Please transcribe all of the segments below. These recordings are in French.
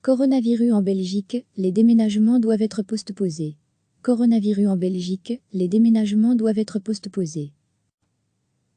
Coronavirus en Belgique, les déménagements doivent être postposés. Coronavirus en Belgique, les déménagements doivent être postposés.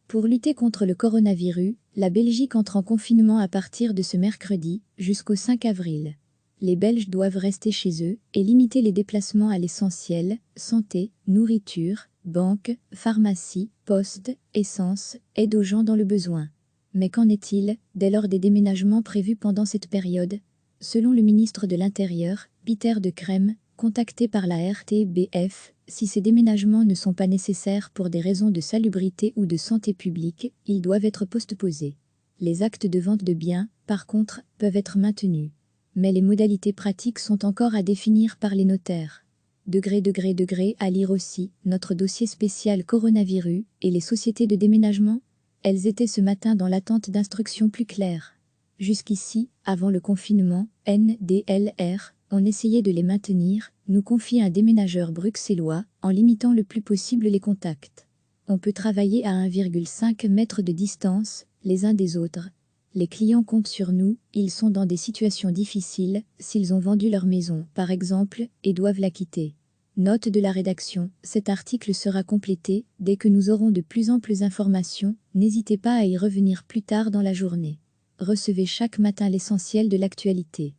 Pour lutter contre le coronavirus, la Belgique entre en confinement à partir de ce mercredi, jusqu'au 5 avril. Les Belges doivent rester chez eux et limiter les déplacements à l'essentiel, santé, nourriture, banque, pharmacie, poste, essence, aide aux gens dans le besoin. Mais qu'en est-il, dès lors des déménagements prévus pendant cette période? Selon le ministre de l'Intérieur, Pieter De Crème, contacté par la RTBF, si ces déménagements ne sont pas nécessaires pour des raisons de salubrité ou de santé publique, ils doivent être postposés. Les actes de vente de biens, par contre, peuvent être maintenus. Mais les modalités pratiques sont encore à définir par les notaires. Degré à lire aussi, notre dossier spécial coronavirus et les sociétés de déménagement, elles étaient ce matin dans l'attente d'instructions plus claires. Jusqu'ici, avant le confinement, NDLR, on essayait de les maintenir, nous confie un déménageur bruxellois, en limitant le plus possible les contacts. On peut travailler à 1,5 mètre de distance, les uns des autres. Les clients comptent sur nous, ils sont dans des situations difficiles, s'ils ont vendu leur maison, par exemple, et doivent la quitter. Note de la rédaction, cet article sera complété, dès que nous aurons de plus amples informations, n'hésitez pas à y revenir plus tard dans la journée. Recevez chaque matin l'essentiel de l'actualité.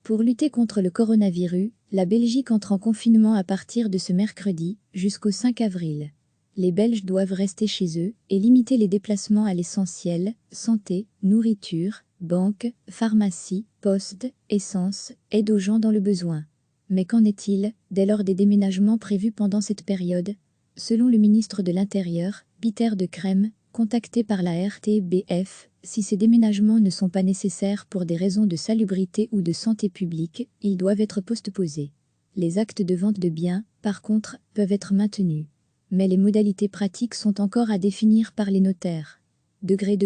Pour lutter contre le coronavirus, la Belgique entre en confinement à partir de ce mercredi, jusqu'au 5 avril. Les Belges doivent rester chez eux et limiter les déplacements à l'essentiel, santé, nourriture, banque, pharmacie, poste, essence, aide aux gens dans le besoin. Mais qu'en est-il, dès lors des déménagements prévus pendant cette période? Selon le ministre de l'Intérieur, Pieter De Crème, contacté par la RTBF, si ces déménagements ne sont pas nécessaires pour des raisons de salubrité ou de santé publique, ils doivent être postposés. Les actes de vente de biens, par contre, peuvent être maintenus. Mais les modalités pratiques sont encore à définir par les notaires. Degré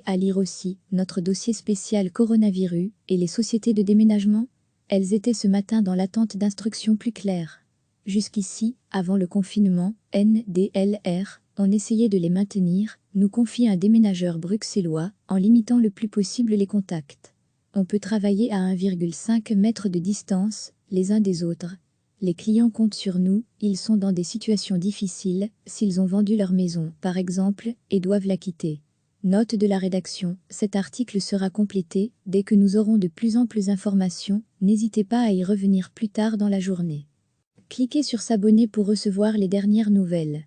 à lire aussi, notre dossier spécial coronavirus et les sociétés de déménagement, elles étaient ce matin dans l'attente d'instructions plus claires. Jusqu'ici, avant le confinement, NDLR, on essayait de les maintenir, nous confie un déménageur bruxellois, en limitant le plus possible les contacts. On peut travailler à 1,5 mètre de distance, les uns des autres. Les clients comptent sur nous, ils sont dans des situations difficiles, s'ils ont vendu leur maison, par exemple, et doivent la quitter. Note de la rédaction, cet article sera complété, dès que nous aurons de plus amples informations, n'hésitez pas à y revenir plus tard dans la journée. Cliquez sur s'abonner pour recevoir les dernières nouvelles.